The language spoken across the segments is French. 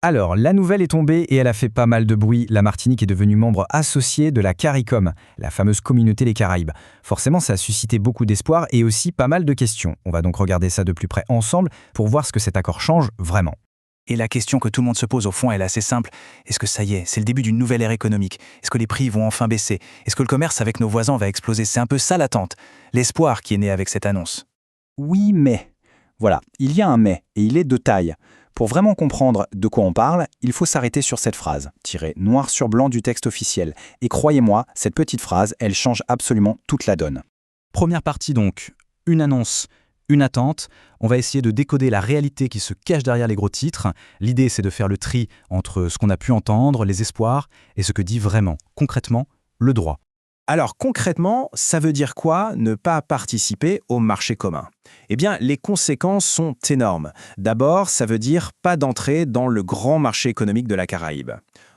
Alors, la nouvelle est tombée et elle a fait pas mal de bruit. La Martinique est devenue membre associé de la CARICOM, la fameuse communauté des Caraïbes. Forcément, ça a suscité beaucoup d'espoir et aussi pas mal de questions. On va donc regarder ça de plus près ensemble pour voir ce que cet accord change vraiment. Et la question que tout le monde se pose au fond, elle est assez simple. Est-ce que ça y est, c'est le début d'une nouvelle ère économique? Est-ce que les prix vont enfin baisser? Est-ce que le commerce avec nos voisins va exploser? C'est un peu ça l'attente, l'espoir qui est né avec cette annonce. Oui, mais. Voilà, il y a un mais, et il est de taille. Pour vraiment comprendre de quoi on parle, il faut s'arrêter sur cette phrase, tirée noir sur blanc du texte officiel. Et croyez-moi, cette petite phrase, elle change absolument toute la donne. Première partie donc, une annonce, une attente. On va essayer de décoder la réalité qui se cache derrière les gros titres. L'idée, c'est de faire le tri entre ce qu'on a pu entendre, les espoirs, et ce que dit vraiment, concrètement, le droit. Alors concrètement, ça veut dire quoi ne pas participer au marché commun? Eh bien, les conséquences sont énormes. D'abord, ça veut dire pas d'entrée dans le grand marché économique de la Caraïbe.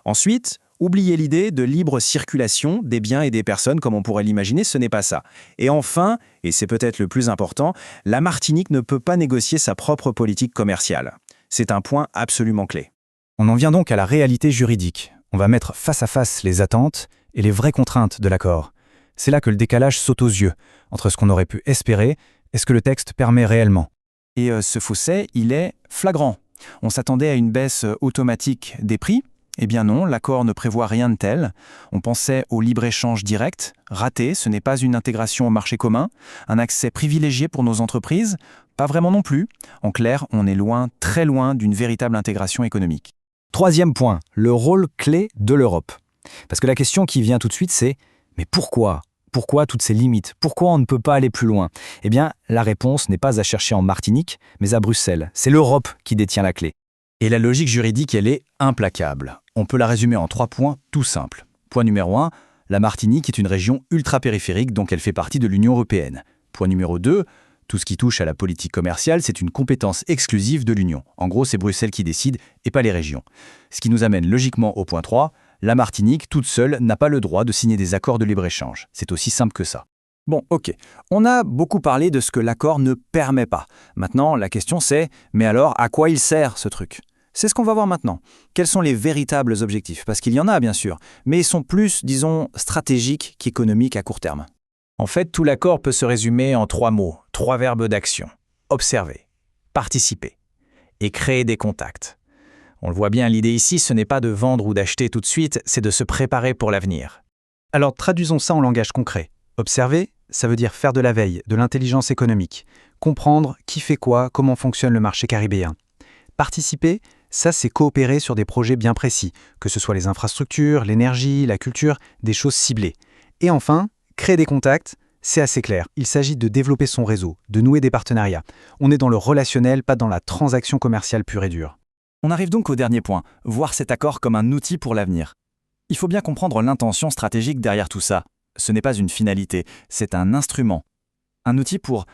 Ensuite, oubliez l'idée de libre circulation des biens et des personnes comme on pourrait l'imaginer, ce n'est pas ça. Et enfin, et c'est peut-être le plus important, la Martinique ne peut pas négocier sa propre politique commerciale. C'est un point absolument clé. On en vient donc à la réalité juridique. On va mettre face à face les attentes et les vraies contraintes de l'accord. C'est là que le décalage saute aux yeux, entre ce qu'on aurait pu espérer et ce que le texte permet réellement. Et ce fossé, il est flagrant. On s'attendait à une baisse automatique des prix. Eh bien non, l'accord ne prévoit rien de tel. On pensait au libre-échange direct. Raté, ce n'est pas une intégration au marché commun. Un accès privilégié pour nos entreprises. Pas vraiment non plus. En clair, on est loin, très loin d'une véritable intégration économique. Troisième point, le rôle clé de l'Europe. Parce que la question qui vient tout de suite, c'est « mais pourquoi ? Pourquoi toutes ces limites ? Pourquoi on ne peut pas aller plus loin ?» Eh bien, la réponse n'est pas à chercher en Martinique, mais à Bruxelles. C'est l'Europe qui détient la clé. Et la logique juridique, elle est implacable. On peut la résumer en 3 points tout simples. Point numéro 1, la Martinique est une région ultra-périphérique, donc elle fait partie de l'Union européenne. Point numéro 2, tout ce qui touche à la politique commerciale, c'est une compétence exclusive de l'Union. En gros, c'est Bruxelles qui décide et pas les régions. Ce qui nous amène logiquement au point 3, la Martinique, toute seule, n'a pas le droit de signer des accords de libre-échange. C'est aussi simple que ça. Bon, ok. On a beaucoup parlé de ce que l'accord ne permet pas. Maintenant, la question c'est, mais alors à quoi il sert ce truc ? C'est ce qu'on va voir maintenant. Quels sont les véritables objectifs? Parce qu'il y en a bien sûr, mais ils sont plus, disons, stratégiques qu'économiques à court terme. En fait, tout l'accord peut se résumer en 3 mots, 3 verbes d'action. Observer, participer et créer des contacts. On le voit bien, l'idée ici, ce n'est pas de vendre ou d'acheter tout de suite, c'est de se préparer pour l'avenir. Alors traduisons ça en langage concret. Observer, ça veut dire faire de la veille, de l'intelligence économique, comprendre qui fait quoi, comment fonctionne le marché caribéen. Participer, ça c'est coopérer sur des projets bien précis, que ce soit les infrastructures, l'énergie, la culture, des choses ciblées. Et enfin, créer des contacts, c'est assez clair. Il s'agit de développer son réseau, de nouer des partenariats. On est dans le relationnel, pas dans la transaction commerciale pure et dure. On arrive donc au dernier point, voir cet accord comme un outil pour l'avenir. Il faut bien comprendre l'intention stratégique derrière tout ça. Ce n'est pas une finalité, c'est un instrument. Un outil pour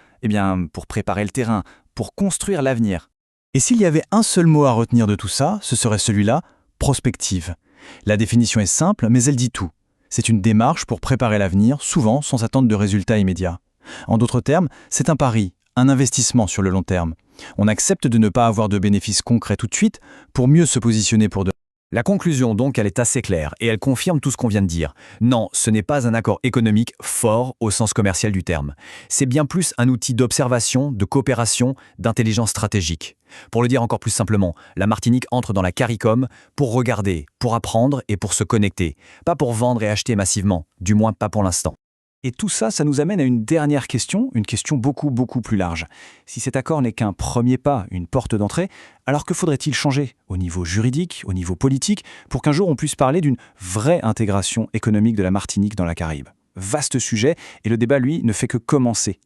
préparer le terrain, pour construire l'avenir. Et s'il y avait un seul mot à retenir de tout ça, ce serait celui-là, prospective. La définition est simple, mais elle dit tout. C'est une démarche pour préparer l'avenir, souvent sans attendre de résultats immédiats. En d'autres termes, c'est un pari, un investissement sur le long terme. On accepte de ne pas avoir de bénéfices concrets tout de suite pour mieux se positionner pour demain. La conclusion donc, elle est assez claire et elle confirme tout ce qu'on vient de dire. Non, ce n'est pas un accord économique fort au sens commercial du terme. C'est bien plus un outil d'observation, de coopération, d'intelligence stratégique. Pour le dire encore plus simplement, la Martinique entre dans la CARICOM pour regarder, pour apprendre et pour se connecter. Pas pour vendre et acheter massivement, du moins pas pour l'instant. Et tout ça, ça nous amène à une dernière question, une question beaucoup plus large. Si cet accord n'est qu'un premier pas, une porte d'entrée, alors que faudrait-il changer au niveau juridique, au niveau politique, pour qu'un jour on puisse parler d'une vraie intégration économique de la Martinique dans la Caraïbe? Vaste sujet, et le débat, lui, ne fait que commencer.